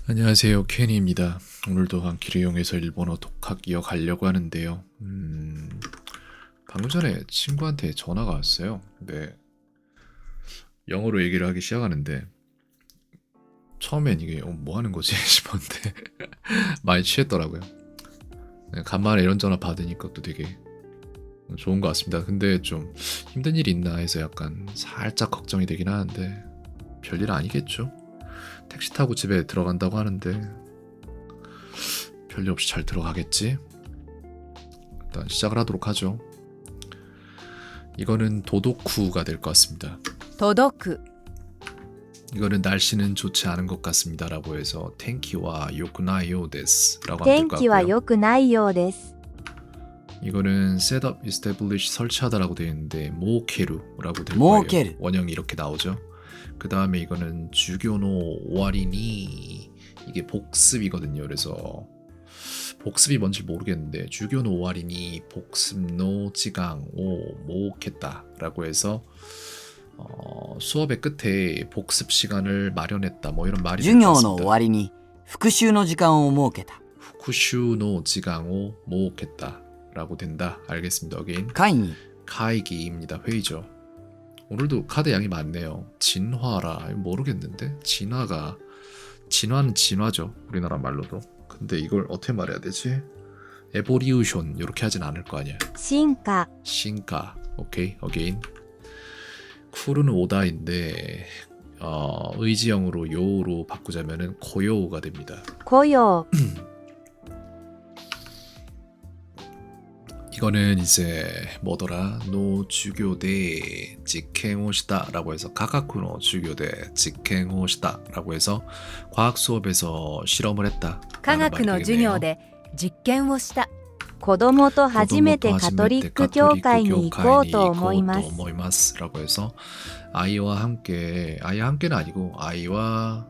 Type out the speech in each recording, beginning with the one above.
안녕하세요, 케니입니다. 오늘도 한키를 이용해서 일본어 독학 이어가려고 하는데요. 방금 전에 친구한테 전화가 왔어요. 근데 영어로 얘기를 하기 시작하는데 처음엔 이게 뭐 하는 거지 싶었는데 많이 취했더라고요. 간만에 이런 전화 받으니까 또 되게 좋은 것 같습니다. 근데 좀 힘든 일이 있나 해서 약간 살짝 걱정이 되긴 하는데 별일 아니겠죠? 택시 타고 집에 들어간다고 하는데 별일 없이 잘 들어가겠지? 일단 시작을 하도록 하죠. 이거는 도도쿠가 될 것 같습니다. 届く 이거는 날씨는 좋지 않은 것 같습니다 라고 해서 텐키와 요쿠나이요 데스 라고 하면 될 것 天気は 같고요. 良くないようです 이거는 셋업, establish, 설치하다라고 되어 있는데 모케루라고 될 모케루. 거예요. 원형이 이렇게 나오죠. 그 다음에 이거는 주교노 오와리니, 이게 복습이거든요. 그래서 복습이 뭔지 모르겠는데 주교노 오와리니 복습노 지강 오 모겠다 라고 해서 수업의 끝에 복습 시간을 마련했다 뭐 이런 말이 授 될 것 業の 같습니다. 終わりに復習の時間を設けた 후쿠슈노 지강오 모겠다 라고 된다. 알겠습니다. 어게인 会議 카이기입니다. 회의죠. 오늘도 카드 양이 많네요. 진화라 모르겠는데 진화는 진화죠. 우리나라 말로도. 근데 이걸 어떻게 말해야 되지? 에보리우션 이렇게 하진 않을 거 아니야. 進化 신가. 오케이. 어게인. 쿨은 오다인데 의지형으로 요로 바꾸자면은 고요가 됩니다. 雇用 이거는 이제 뭐더라? 노 주교대 직행오시다라고 해서 가가쿠노 주교대 직행오시다라고 해서 과학 수업에서 실험을 했다. 科学の授業で実験をした子供と初めてカトリック教会に行こうと思います 라고 해서 아이와 함께는 아니고 아이와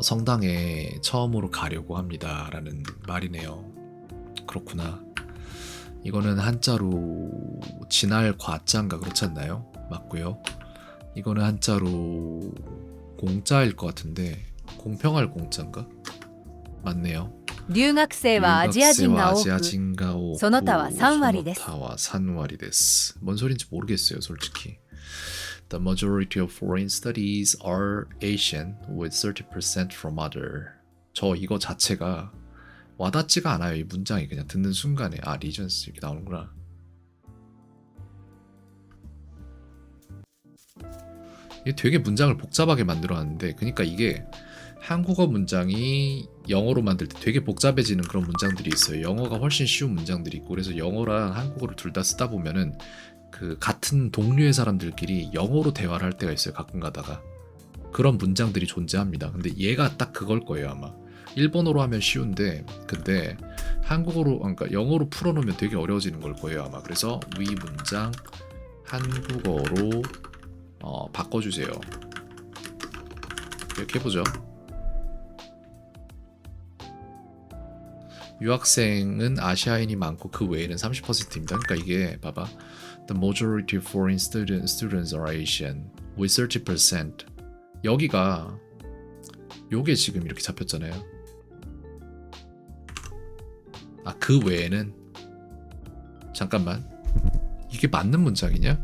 성당에 처음으로 가려고 합니다라는 말이네요. 그렇구나. 이거는 한자로 진할 과자인가 그렇지 않나요? 맞고요. 이거는 한자로 공짜일 것 같은데 공평할 공짜인가? 맞네요. 留学生はアジア人が多く 아지아진가 오고 その他は3割です 소노타와 3割です. 뭔 소린지 모르겠어요, 솔직히. The majority of foreign studies are Asian with 30% from other. 저 이거 자체가 와닿지가 않아요. 이 문장이 그냥 듣는 순간에 리전스 이렇게 나오는구나. 이게 되게 문장을 복잡하게 만들어놨는데 그러니까 이게 한국어 문장이 영어로 만들 때 되게 복잡해지는 그런 문장들이 있어요. 영어가 훨씬 쉬운 문장들이 있고 그래서 영어랑 한국어를 둘 다 쓰다 보면은 그 같은 동류의 사람들끼리 영어로 대화를 할 때가 있어요. 가끔 가다가 그런 문장들이 존재합니다. 근데 얘가 딱 그걸 거예요 아마. 일본어로 하면 쉬운데 근데 한국어로 그러니까 영어로 풀어놓으면 되게 어려워지는 걸 거예요 아마. 그래서 위 문장 한국어로 바꿔주세요. 이렇게 해보죠. 유학생은 아시아인이 많고 그 외에는 30%입니다. 그러니까 이게 봐봐. The majority of foreign students are Asian with 30%. 여기가 요게 지금 이렇게 잡혔잖아요. 그 외에는 잠깐만. 이게 맞는 문장이냐?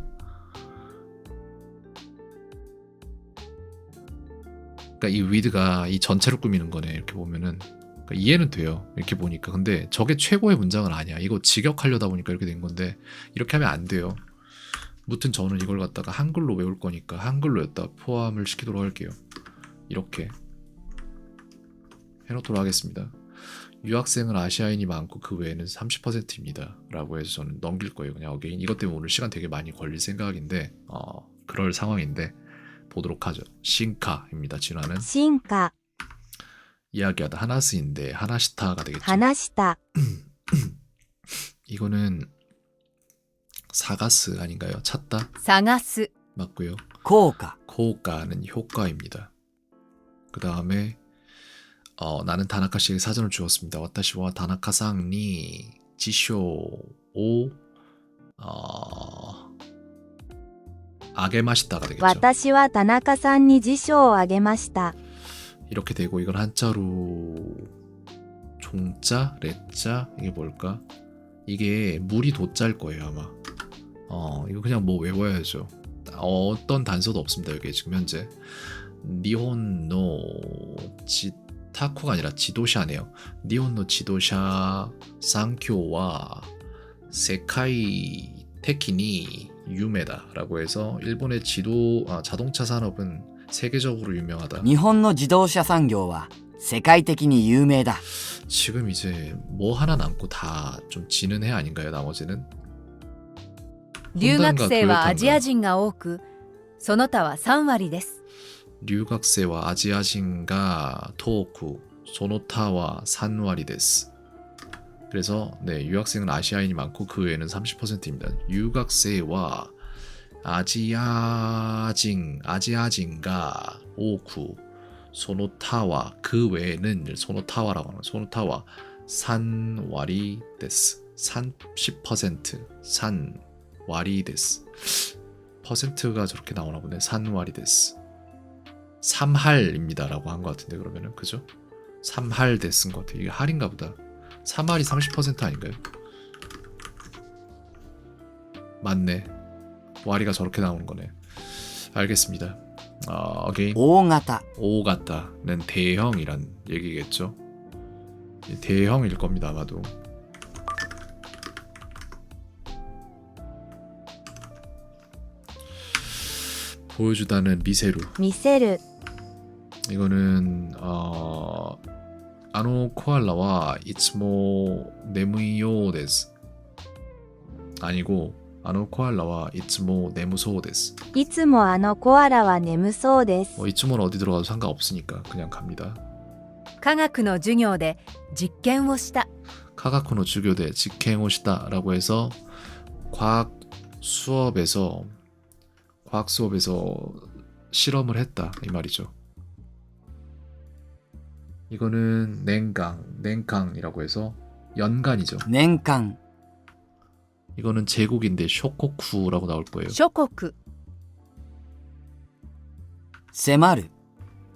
그러니까 이 with가 이 전체를 꾸미는 거네. 이렇게 보면은 그러니까 이해는 돼요. 이렇게 보니까. 근데 저게 최고의 문장은 아니야. 이거 직역하려다 보니까 이렇게 된 건데 이렇게 하면 안 돼요. 무튼 저는 이걸 갖다가 한글로 외울 거니까 한글로 여기다 포함을 시키도록 할게요. 이렇게 해놓도록 하겠습니다. 유학생은 아시아인이 많고 그 외에는 30%입니다. 라고 해서 저는 넘길 거예요. 그냥 어게인. 이것 때문에 오늘 시간 되게 많이 걸릴 생각인데 그럴 상황인데 보도록 하죠. 신카입니다. 진화는 進化 이야기하다 하나스인데 하나시타가 되겠죠. 話した 이거는 사가스 아닌가요? 찾다? 探す 맞고요. 効果 코가는 효과입니다. 그 다음에 나는 다나카 씨에게 사전을 주었습니다. 와타시와 다나카상니 지쇼 오 아게마시다가 되겠죠. 私は田中さんに辞書をあげました 이렇게 되고 이걸 한자로 종자, 레자 이게 뭘까? 이게 물이 도자일 거예요 아마. 이거 그냥 뭐 외워야죠. 어떤 단서도 없습니다 여기 지금 현재. 니혼노 타코가 아니라 지도샤네요. 니혼노 지도샤 상교와 세카이 테키니 유메다라고 해서 일본의 자동차 산업은 세계적으로 유명하다. 日本の自動車産業は世界的に有名だ。 지금 이제 뭐 하나 남고 다 좀 지는 해 아닌가요? 나머지는 留学生はアジア人が多く、その他は3割です。 留学生와 아지아신가 토쿠 소노타와 산와리 데스. 그래서 네, 유학생은 아시아인이 많고 그 외에는 30%입니다. 유학생과 아지아진가 오쿠 소노타와 그 외에는 소노타와라고 하는 소노타와 산와리 데스. 30% 산와리 데스. 퍼센트가 저렇게 나오나 보네. 산와리 데스. 3할입니다 라고 한 것 같은데 그러면은 그죠? 3할 데스인 것 같아. 이게 할인가 보다. 3할이 30% 아닌가요? 맞네. 와리가 저렇게 나오는 거네. 알겠습니다. again. 大型 오가타는 대형이란 얘기겠죠. 대형일 겁니다 아마도. 보여주다는 미세루. 見せる 이거는 아노 코알라와 이츠모 네무이요 데스. 아니고 아노 코알라와 이츠모 네무소 데스. いつもあのコアラは眠そうです。 이츠모는 어디 들어가도 상관없으니까 그냥 갑니다. 科学の授業で実験をした。 카가쿠노 주교대 직행오시다라고 해서 과학 수업에서 실험을 했다 이 말이죠. 이거는 냉강이라고 해서 연간이죠. 年間 이거는 제국인데 쇼코쿠라고 나올 거예요. 諸国 迫る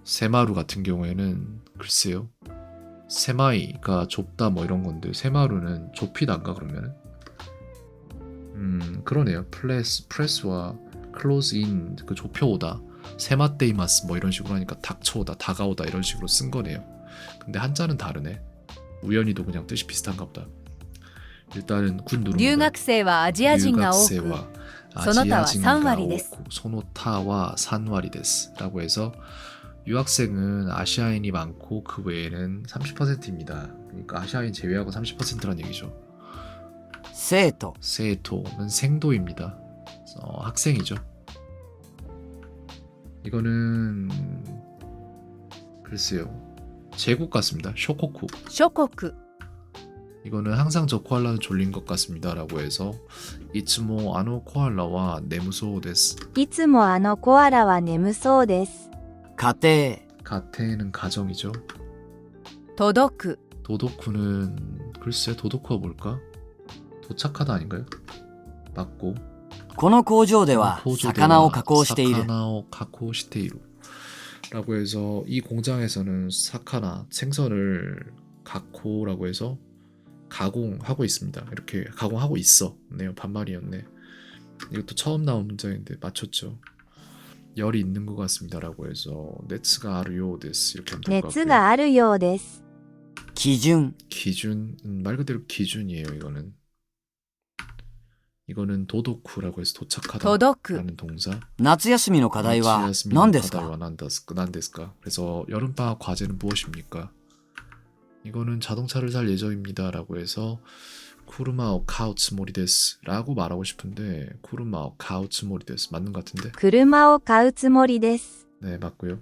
세마루 같은 경우에는 글쎄요. 세마이가 좁다 뭐 이런 건데 세마루는 좁히단가 그러면은 그러네요. 프레스와 클로즈 인 그 좁혀오다 세마테이마스 뭐 이런 식으로 하니까 닥쳐오다 다가오다 이런 식으로 쓴 거네요. 근데 한자는 다르네. 우연히도 그냥 뜻이 비슷한가 보다. 일단은 군 누릅니다. 留学生はアジア人が多く、 留学生は 소노타와 아지아진가 산와리 데스. 오고 소노타와 산와리 데스라고 해서 유학생은 아시아인이 많고 그 외에는 30%입니다. 그러니까 아시아인 제외하고 30%란 얘기죠. 生徒 세토는 생도입니다. 학생이죠. 이거는 글쎄요. 제국 같습니다. 쇼코쿠. 諸国 이거는 항상 저 코알라는 졸린 것 같습니다 라고 해서 이츠모 아노 코알라와 네무소 데스. いつもあのコアラは眠そうです。 家庭 가테는 가정이죠. 届く 도도쿠는 글쎄 도도쿠가 뭘까? 도착하다 아닌가요? 맞고 この工場では魚を加工している。 사카나오 가코시테이루 라고 해서 이 공장에서는 사카나 생선을 가코라고 해서 가공하고 있습니다. 이렇게 가공하고 있어. 네요. 반말이었네. 이것도 처음 나온 문장인데 맞췄죠. 열이 있는 것 같습니다. 라고 해서 네츠가 아르요 데스 이렇게 하면 될 것 熱 같고요. があるようです。基準 기준 말 그대로 기준이에요. 이거는 도도쿠라고 해서 도착하다 届く 라는 동사. 夏休みの課題は何ですか？ 난데스까? 그래서 여름방학 과제는 무엇입니까? 이거는 자동차를 살 예정입니다 라고 해서 쿠르마오 카우츠모리 데스 라고 말하고 싶은데 쿠르마오 카우츠모리 데스 맞는 것 같은데? 車を買うつもりです。 네 맞고요.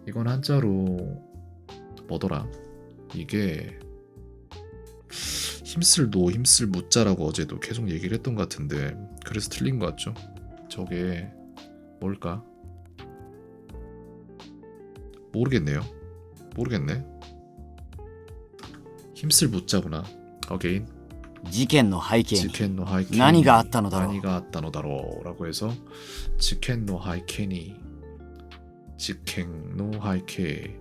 이건 한자로 뭐더라? 이게 힘쓸 무자라고 어제도 계속 얘기를 했던 것 같은데 그래서 틀린 것 같죠? 저게 뭘까? 모르겠네. 힘쓸 무자구나. again 事件の背景に 지켄노 하이케니 何があったのだろう。 何があったのだろう라고 해서 지켄노 하이케니 지켄노 하이케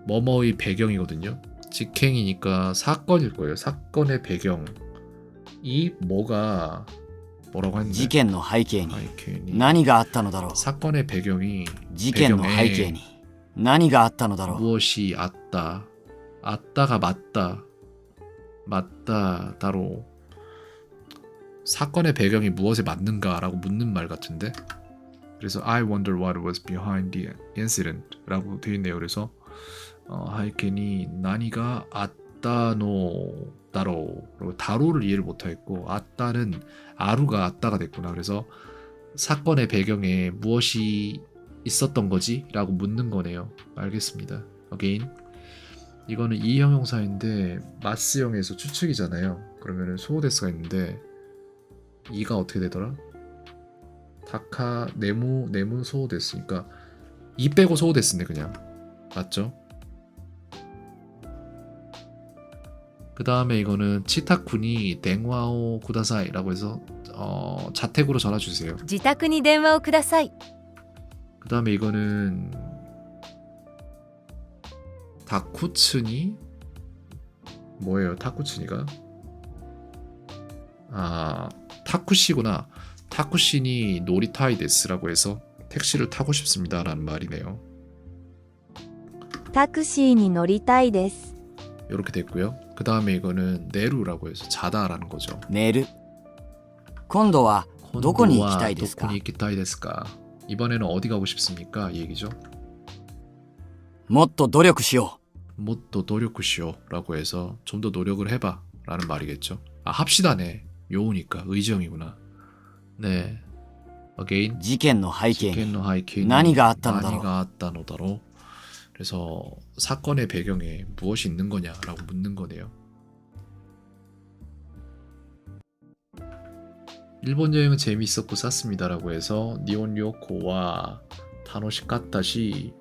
뭐뭐의 배경이거든요. 직행이니까 사건일 거예요. 사건의 배경이 뭐라고 했는데? 事件の背景に 하이켄이 何があったのだろう。 사건의 배경이 事件の背景に何があったのだろう。 무엇이 아따 아따가 맞다 따로 사건의 배경이 무엇에 맞는가라고 묻는 말 같은데 그래서 I wonder what was behind the incident 라고 되어 있네요. 그래서 하이켄이 나니가 아따노 다로 그리고 다로를 이해를 못하겠고 아따는 아루가 아따가 됐구나. 그래서 사건의 배경에 무엇이 있었던 거지? 라고 묻는 거네요. 알겠습니다. again 이거는 이 형용사인데 마스형에서 추측이잖아요. 그러면은 소호데스가 있는데 이가 어떻게 되더라? 다카 네무 소호데스니까 이 빼고 소호데스네 그냥 맞죠? 그 다음에 이거는 치타쿠니 댕와오 구다사이라고 해서 자택으로 전화 주세요. 自宅に電話をください。 그 다음에 이거는 다쿠츠니 뭐예요? 타쿠츠니가 타쿠시구나. 타쿠시니 노리타이 데스라고 해서 택시를 타고 싶습니다라는 말이네요. タクシーに乗りたいです。 이렇게 됐고요. 그 다음에 이거는 네루라고 해서 자다라는 거죠. 寝る。今度はどこに行きたいですか。 도코니 이키타이 데스까? 이번에는 어디 가고 싶습니까? 이 얘기죠. もっと努力しよ 못도 노력시오라고 해서 좀 더 노력을 해봐라는 말이겠죠. 합시다네. 요우니까 의정이구나. 네. again う。事件の背景に 지켄노 하이케니 何があったのだろう。 何があったのだろう. 그래서 사건의 배경에 무엇이 있는 거냐라고 묻는 거네요. 일본 여행은 재미있었고 쌌습니다라고 해서 니온료코와 타노시카타시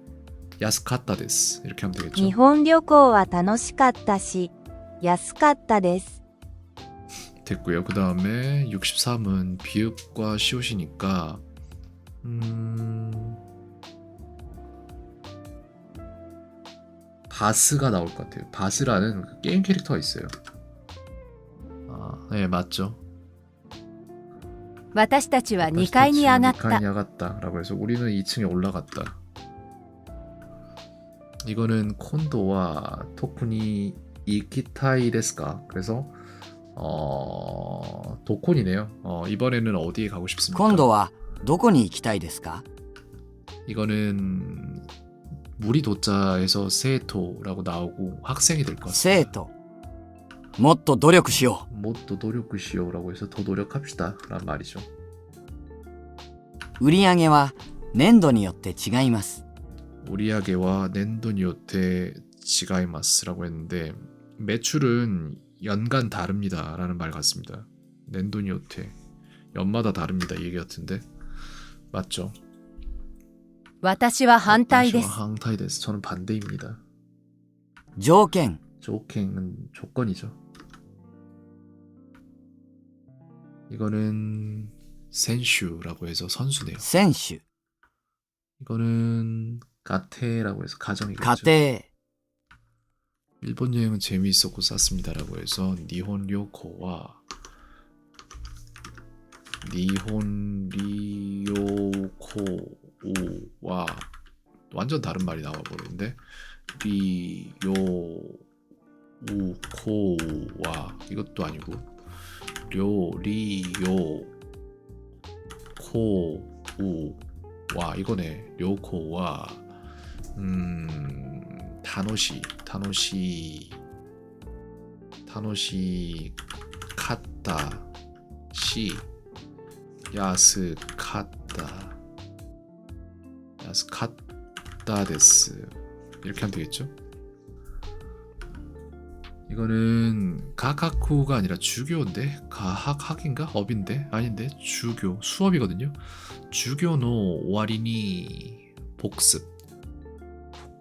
야스카타 데스 이렇게 하면 되겠죠. 日本旅行は楽しかったし、安かったです。 됐고요. 그 다음에 63은 비읍과 시옷이니까 바스가 나올 것 같아요. 바스라는 그 게임 캐릭터가 있어요. 네 맞죠. 私たちは2階に上がっ 2階 た。 に上がった라고 해서 우리는 2층에 올라갔다. 이거는 콘도와 토쿠니 이키타이 데스까? 그래서 도콘이네요. 이번에는 어디에 가고 싶습니까? 今度はどこに行きたいですか。 이거는 무리 도자에서 세토라고 나오고 학생이 될 것 生 같습니다. 徒。もっと努力しよ 못도 노력시오라고 해서 더 노력합시다 라는 말이죠. う。売り上げは年度によって違います。 우리야게와 넨도니요테 지가이마스라고 했는데 매출은 연간 다릅니다 라는 말 같습니다. 넨도니요테 연마다 다릅니다 이 얘기 같은데 맞죠? 私は反対です。 항타이 데스 저는 반대입니다. 条件。 조킹은 조건이죠. 이거는 센슈라고 해서 선수네요. 選手。 이거는 가테라고 해서 家 가정이겠죠. 庭。 일본 여행은 재미있었고 쌌습니다라고 해서 니혼료코와 니혼리요코와 완전 다른 말이 나와버리는데 리요우코와 이것도 아니고 료리요코우와 이거네 료코와 타노시 카타 시 야스카타 데스 이렇게 하면 되겠죠? 이거는 가카쿠가 아니라 주교인데 학인가 업인데 아닌데 주교 수업이거든요. 주교노 오와리니 복습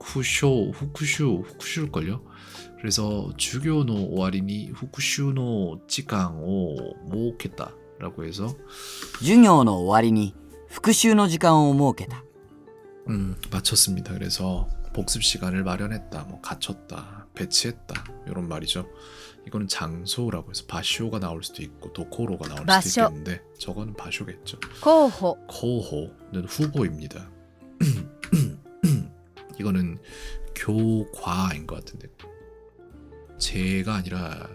후쿠슈일걸요. 그래서 주교노 오와리니 후쿠슈노 지강오 모겠다 라고 해서 授業の終わりに復習の時間を設けた。 맞췄습니다. 그래서 복습 시간을 마련했다, 뭐 갖췄다, 배치했다 이런 말이죠. 이거는 장소라고 해서 바쇼가 나올 수도 있고 도코로가 나올 수도 바쇼. 있겠는데 저거는 바쇼겠죠. 候補 코호는 후보입니다. 이거는 교과인 것 같은데 제가 아니라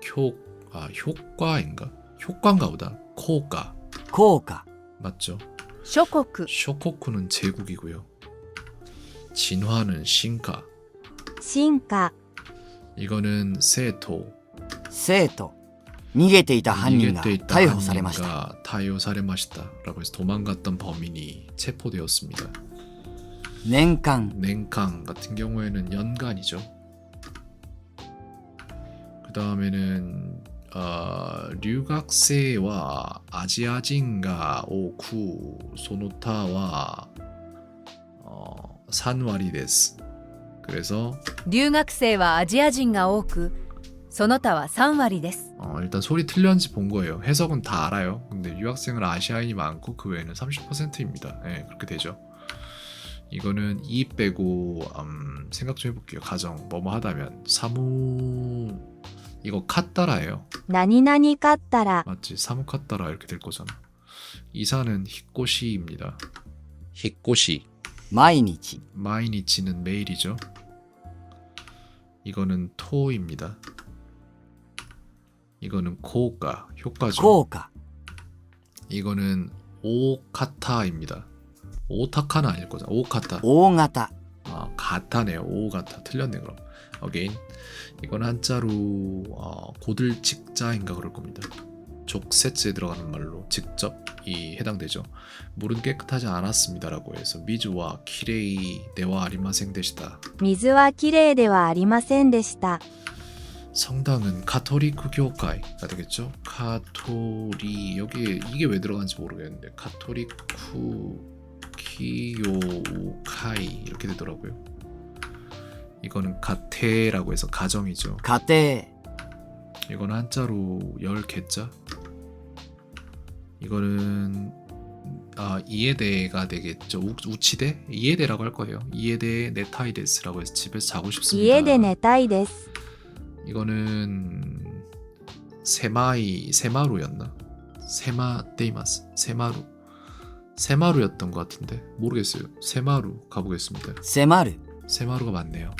효과인가? 효과인가 보다. 코가 効果 맞죠? 諸国 쇼코쿠는 제국이고요. 진화는 신카. 進化 이거는 세토. 生徒逃げていた犯人が 逃げていた逮捕されました 犯人が逮捕されました라고 해서 도망갔던 범인이 체포되었습니다. 年間 냉강 같은 경우에는 연간이죠. 그 다음에는留学生は 아시아인가 오쿠 소노타와 3割です. 그래서 留学生はアジア人が多くその他は3割です 일단 소리 틀렸는지 본 거예요. 해석은 다 알아요. 근데 유학생은 아시아인이 많고 그 외에는 30%입니다. 네, 그렇게 되죠. 이거는 2 빼고 생각 좀 해볼게요. 가정 뭐뭐 하다면 사무 이거 카따라예요. 何々かったら 맞지? 사무 카따라 이렇게 될 거잖아. 이사는 히꼬시입니다. 히꼬시. 毎日 마이니치는 매일이죠. 이거는 토입니다. 이거는 고가 효과죠. 効果 이거는 오카타입니다. 오타카는 아닐 거잖아. 오카타. 大型 가타네요. 오가타. 틀렸네 그럼. 어게인. 이건 한자로 고들직자인가 그럴 겁니다. 족세츠에 들어가는 말로 직접이 해당되죠. 물은 깨끗하지 않았습니다라고 해서 미즈와 키레이 네와 아리마생 되시다. 水はきれいではありませんでした 성당은 가톨리크 교회가 되겠죠. 가톨리 여기 이게 왜 들어간지 모르겠는데 가톨리크 기요카이 이렇게 되더라고요. 이거는 가테라고 해서 가정이죠. 家庭 이거는 한자로 10개자. 이거는 이에데가 되겠죠. 우치데? 이에데라고 할 거예요. 이에데 네타이데스라고 해서 집에서 자고 싶습니다. 家で寝たいです 이거는 세마루였나? 세마데이마스. 세마루였던 것 같은데 모르겠어요. 세마루 가보겠습니다. 迫る 세마루가 맞네요.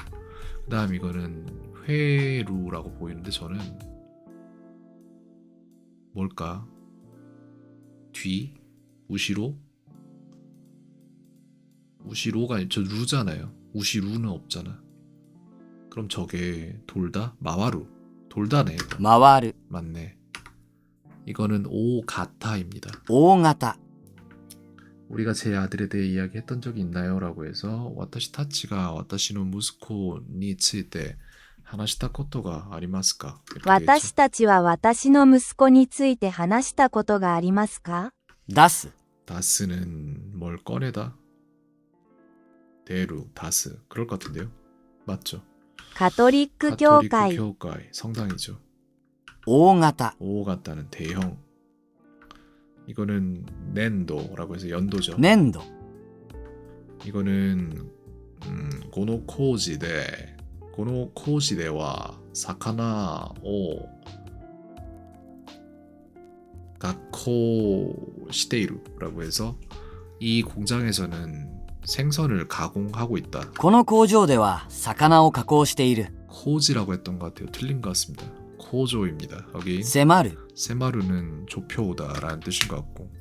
그 다음 이거는 회루라고 보이는데 저는 뭘까? 뒤? 우시로? 우시로가 저 루잖아요. 우시루는 없잖아. 그럼 저게 돌다? 마와루. 돌다네. 이거. 回る 맞네. 이거는 오가타입니다. 大型 우리가 제 아들에 대해 이야기했던 적이 있나요? 라고 해서 와타시 타치가 와타시노 무스코 니 츠이테 하나시타 코토가 아리마스까? 이렇게 私 되겠죠. たちは私の息子について話したことがありますか出す 다스는 뭘 꺼내다? 대루, 다스 그럴 것 같은데요? 맞죠? カトリック教 가톨리크 会 교회 성당이죠. 大型 오 같다는 대형. 이거는 낸도라고 해서 연도죠. 粘土 이거는 고노코지대 고노코지대와 사카나오 가코 시테이루라고 해서 이 공장에서는 생선을 가공하고 있다. この工場では魚を加工している 코지라고 했던 것 같아요. 틀린 것 같습니다. 코조입니다. 여기 迫る 세마루는 좁혀오다라는 뜻인 것 같고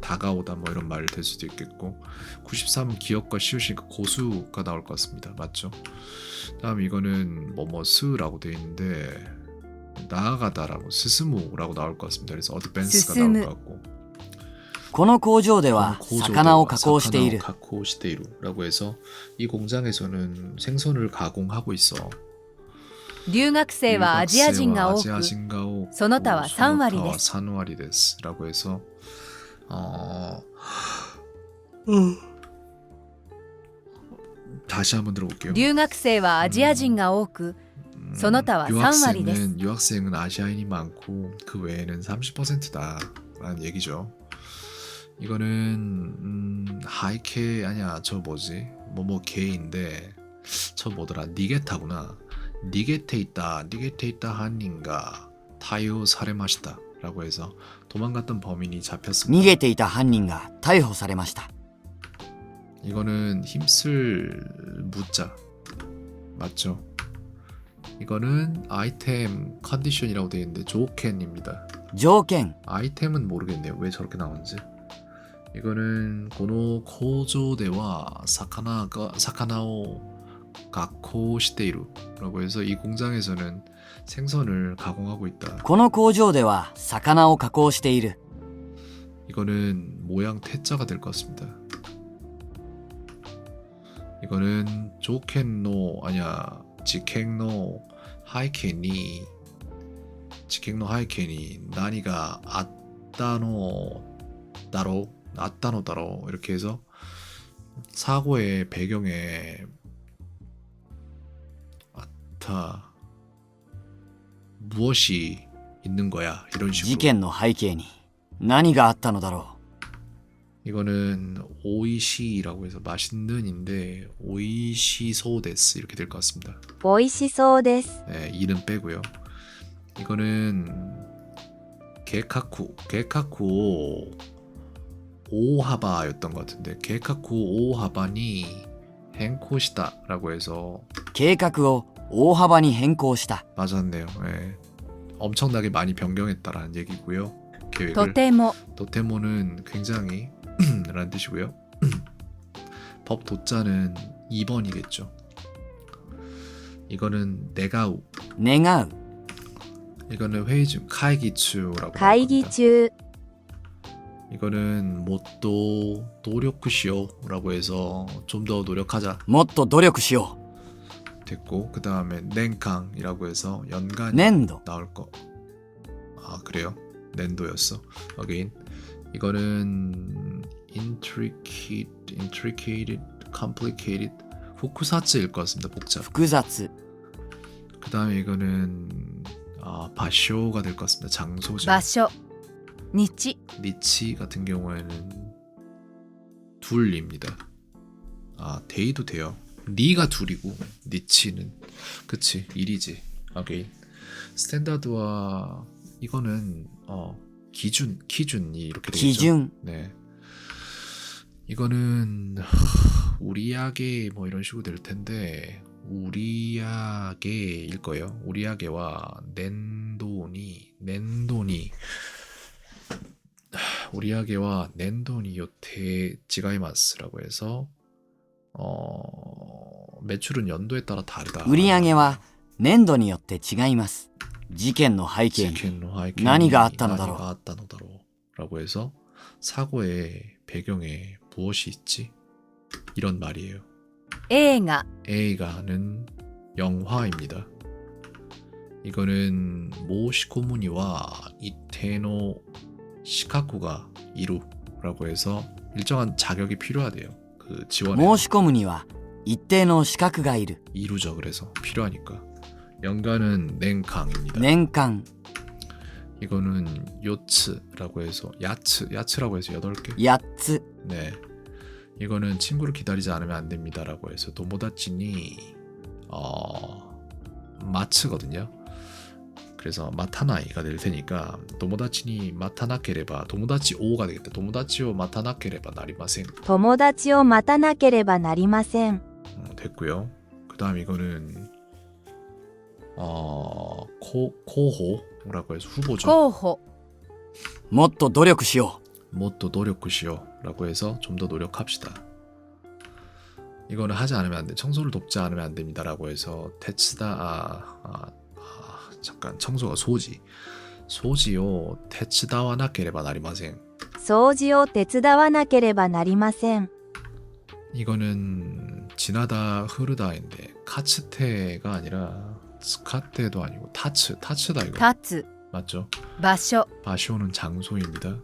다가오다 뭐 이런 말 될 수도 있겠고 93은 기억과 시우시니까 고수가 나올 것 같습니다. 맞죠? 다음 이거는 뭐뭐스라고 되어 있는데 나아가다라고 스스무라고 나올 것 같습니다. 그래서 어드밴스가 나올 스스무. 것 같고 この工場では魚を加工している 가코시테이루라고 해서 이 공장에서는 생선을 가공하고 있어. 留学生はアジア人が多くその他は3割です 3割です라고 해서 다시 한번 들어볼게요. 留学生はアジア人が多くその他は3割です 유학생은 아시아인이 많고 그 외에는 30%다라는 얘기죠. 이거는 하이케 아니야 저 뭐지 뭐뭐 게인데 저 뭐더라 니게타구나. 니게테 있다 한인가 타요 사레마시다 라고 해서 도망갔던 범인이 逃 잡혔습니다. げていた犯人が逮捕されました 이거는 힘쓸 무자 맞죠? 이거는 아이템 컨디션이라고 되어 있는데 조켄입니다. 条件 아이템은 모르겠네요. 왜 저렇게 나오는지. 이거는 고노 고조대와 사카나오 가코 시테이루라고 해서 이 공장에서는 생선을 가공하고 있다. この工場では魚を加工している 이거는 모양 태자가 될 것 같습니다. 이거는 조켄노 아니야 지켄노 하이켄이 나니가 아따노 다로 이렇게 해서 사고의 배경에 무엇이 있는 거야 이런 事 식으로. 件の背景に何があったのだろ 이거는 오이시라고 해서 맛있는인데 오이시소데스 이렇게 될 것 같습니다. 美味しそうです 네, 이는 빼고요. 이거는 게카쿠 오하바였던 것 같은데 게카쿠 오하바니 행코시다라고 해서 う計画を大幅に変更した 맞았네요. 예. 엄청나게 많이 변경했다라는 얘기고요. と 계획을. ても 도테모는 굉장히 라는 뜻이고요. 법 도자는 2번이겠죠. 이거는 네가우. 願う 이거는 회의 중 카이기추라고. 会議 합니다. 中 이거는 못도 노력시오라고 해서 좀 더 노력하자 もっと努力しよ 됐고 그 다음에 낸캉이라고 해서 う 연간 粘土 나올 거. 아 그래요? 낸도였어. again. 이거는 intricate, complicated, 후쿠사츠일 것 같습니다. 복잡. 複雑 그 다음에 이거는 바쇼가 될 것 같습니다. 장소죠. 場所日 니치 같은 경우에는 둘입니다. 데이도 돼요. 니가 둘이고 니치는 그치 일이지. again. 스탠다드와 이거는 기준이 이렇게 되겠죠. 基準 네. 이거는 우리야게 뭐 이런 식으로 될 텐데 우리야게일 거예요. 우리야게와 낸돈이 우리야게와 낸돈이 요테 지가이마스라고 해서 매출은 연도에 따라 다르다. 売上は年度によって違います事件の背景に 何があったのだろう 라고 해서 사고의 배경에 무엇이 있지? 이런 말이에요. 映画 A가는 영화입니다. 이거는 모시코무니와 이테노 시카쿠가 이루라고 해서 일정한 자격이 필요하대요. 그 지원에 申し込むには一定の資格がいる 이루죠. 그래서 필요하니까. 연간은 낸캉입니다. 年間 이거는 요츠라고 해서 야츠라고 해서 8개. 8つ 네. 이거는 친구를 기다리지 않으면 안 됩니다라고 해서 도모다치니 마츠거든요. 그래서 마타나이가 될 테니까 도모다치니 마타나케레바 도모다치 오가 되겠다. 도모다치오 마타나케레바 나리마센. 友達を待たなければなりません 됐고요. 그다음 이거는 코호라고 해서 후보죠. 候補もっと努力しよ 뭣도 노력구시오라고 해서 좀 더 노력합시다. 이거는 하지 않으면 안 돼. 청소를 돕지 않으면 안 됩니다라고 해서 테츠다 잠깐 청소가 소지요 테츠다와 나케레바 나리마센. 掃除を手伝わなければなりません 이거는 지나다 흐르다인데 카츠테가 아니라 스카테도 아니고 타츠다 이거 立つ 맞죠? 場所 바시오는 장소입니다.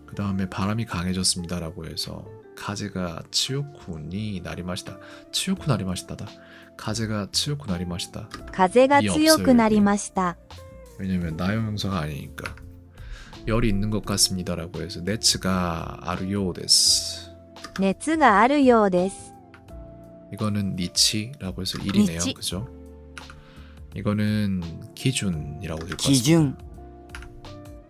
그 다음에 바람이 강해졌습니다라고 해서 가제가 치요쿠니 나리마시다. 치요쿠 나리마시다다. 가제가 치요쿠 나리마시다. 風が強くなりました 왜냐면 나용명사가 아니니까. 열이 있는 것 같습니다라고 해서 네츠가 아르요 데스. 熱があるようです 이거는 니치라고 해서 1이네요. 니치. 그죠? 이거는 기준이라고 될 것 같습니다. 基準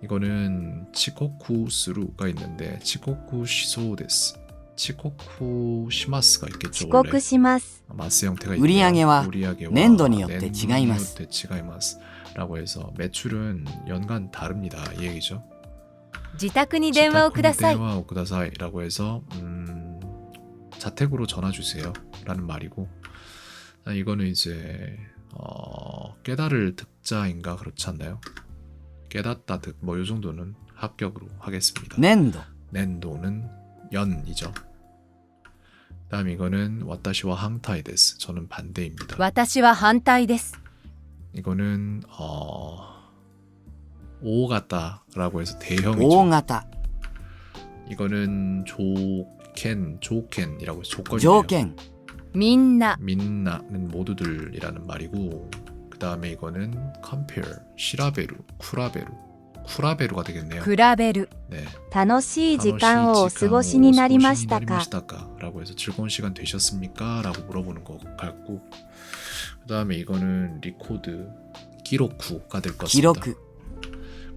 이거는 치코쿠스루가 있는데 치코쿠 시소 데스. 치코쿠 시마스가 있겠죠. 遅 원래. 刻します 마스 형태가 우리 있네요. 양해와 우리양해와 낸도니 요tte違います. 낸도니 요tte違います. 라고 해서 매출은 연간 다릅니다. 이 얘기죠. 自宅に電話をください 電話をください라고 해서 자택으로 전화 주세요 라는 말이고, 이거는 이제 깨달을 득자인가 그렇지 않나요? 깨닫다 득 뭐 요 정도는 합격으로 하겠습니다. 年度 낸도는 연이죠. 다음 이거는 와타시와 항타이 데스. 저는 반대입니다. 私は反対です 이거는 오가타라고 해서 대형이죠. 大型 이거는 조켄이라고 해서 조건이에요. 条件みんな 민나는 모두들이라는 말이고, 그 다음에 이거는 compare, 시라베루, 쿠라베루가 되겠네요. 比べる 네. 楽しい時間をお過ごしになりましたか 라고 해서 즐거운 시간 되셨습니까? 라고 물어보는 것 같고, 그 다음에 이거는 리코드, 기록쿠가 될 것 같습니다. 記録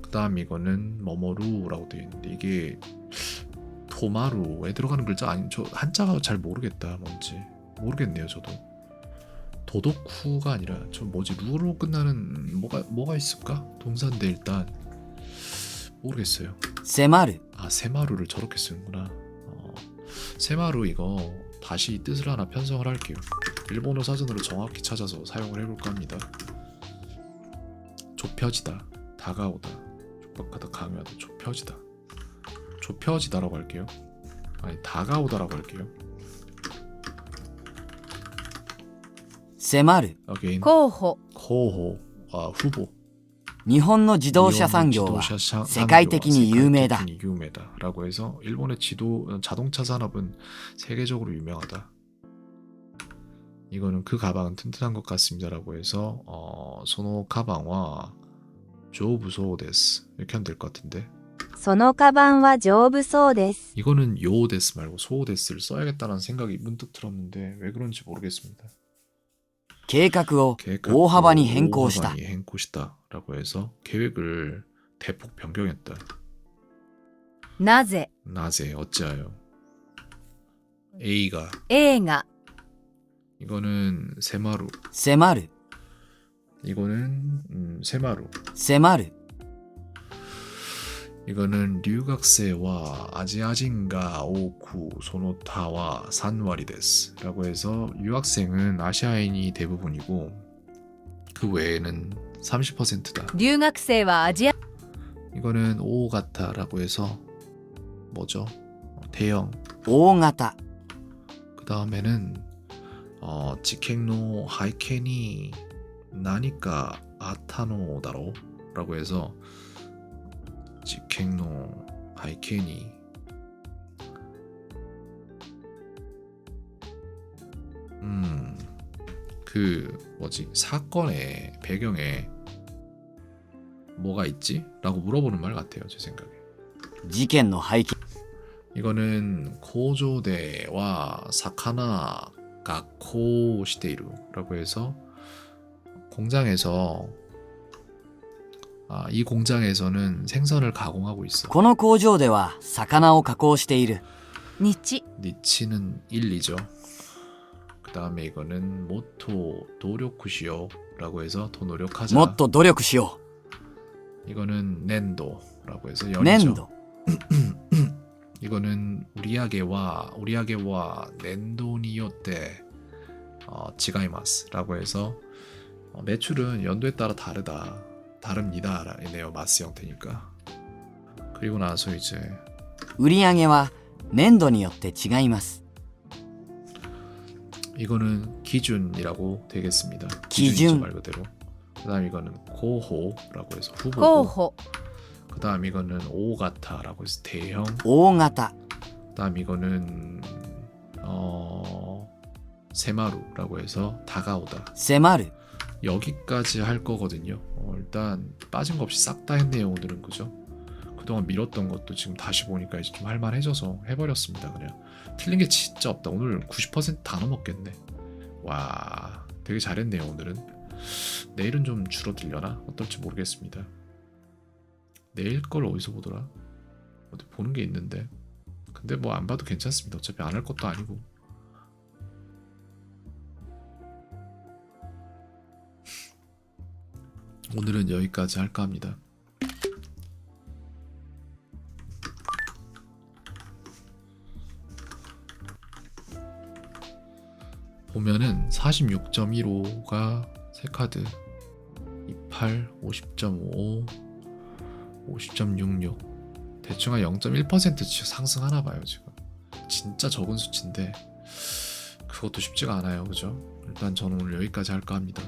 그 다음 이거는 머머루라고 되어 있는데, 이게 도마루에 들어가는 글자 아니, 저 한자가 잘 모르겠다. 뭔지 모르겠네요. 저도 도도쿠가 아니라 저 뭐지, 루로 끝나는 뭐가 있을까? 동사인데 일단 모르겠어요. 迫る 아, 세마루를 저렇게 쓰는구나. 세마루 이거 다시 뜻을 하나 편성을 할게요. 일본어 사전으로 정확히 찾아서 사용을 해볼까 합니다. 좁혀지다, 다가오다, 촉박하다, 강요하다, 좁혀지다, 좁혀지다라고 할게요. 아니, 다가오다라고 할게요. 迫る Again. 候補 候補, 후보. 日本の自動車産業は世界的に有名だ 라고 해서 일본의 자동차 산업은 세계적으로 유명하다. 이거는 그 가방은 튼튼한 것 같습니다라고 해서 소노 가방와 조부소 데스 이렇게 하면 될 것 같은데, そのカバンは丈夫そうです 이거는 요 데스 말고 소 데스를 써야겠다는 생각이 문득 들었는데 왜 그런지 모르겠습니다. 計画を大幅に変更した 라고 해서 계획을 대폭 변경했다. なぜ 나제 어찌하여. A가, 映画 이거는 세마루, 迫る 이거는 세마루, 迫る 이거는 류각세와 아지아진가 오쿠 소노타와 산와리 데스 라고 해서 유학생은 아시아인이 대부분이고 그 외에는 30%다. 留学生はアジア 이거는 오가타라고 해서 뭐죠? 대형. 大型 그 다음에는 지켄노 하이켄이 나니까 아타노다로 라고 해서 지켄노 하이켄이 그 뭐지, 사건의 배경에 뭐가 있지? 라고 물어보는 말 같아요. 제 생각에. 事件の背景 이거는 고조대와 사카나 가코 시테이루라고 해서 공장에서 이 공장에서는 생선을 가공하고 있어. この工場では魚を加工している日 니치는 1이죠. 그 다음에 이거는 모토 노력쿠시오라고 해서 더 노력하자. もっと努力しよ 이거는 낸도라고 해서 う 연이죠. 年度 이거는 우리아게와 낸도니요때 지가이마스라고 해서 매출은 연도에 따라 다릅니다 이네요. 마스 형태니까. 그리고 나서 이제 売上は年度によって違います 이거는 기준이라고 되겠습니다. 기준. 기준이죠, 말 그대로. 그 다음 이거는 고호라고 해서 候 후보고, 補 그 다음 이거는 오가타라고 해서 대형, 大型 그 다음 이거는 세마루라고 해서 다가오다. 迫る 여기까지 할 거거든요. 일단 빠진 거 없이 싹 다 했네요 오늘은. 그죠? 그 그동안 미뤘던 것도 지금 다시 보니까 이제 좀 할만해져서 해버렸습니다. 그냥 틀린 게 진짜 없다. 오늘 90%다 넘었겠네. 와, 되게 잘했네요. 오늘은. 내일은 좀 줄어들려나? 어떨지 모르겠습니다. 내일 걸 어디서 보더라? 어디 보는 게 있는데. 근데 뭐 안 봐도 괜찮습니다. 어차피 안 할 것도 아니고. 오늘은 여기까지 할까 합니다. 보면은 46.15가 세 카드, 28, 50.5, 50.66 대충 한 0.1% 상승하나 봐요. 지금 진짜 적은 수치인데 그것도 쉽지가 않아요. 그죠? 일단 저는 오늘 여기까지 할까 합니다.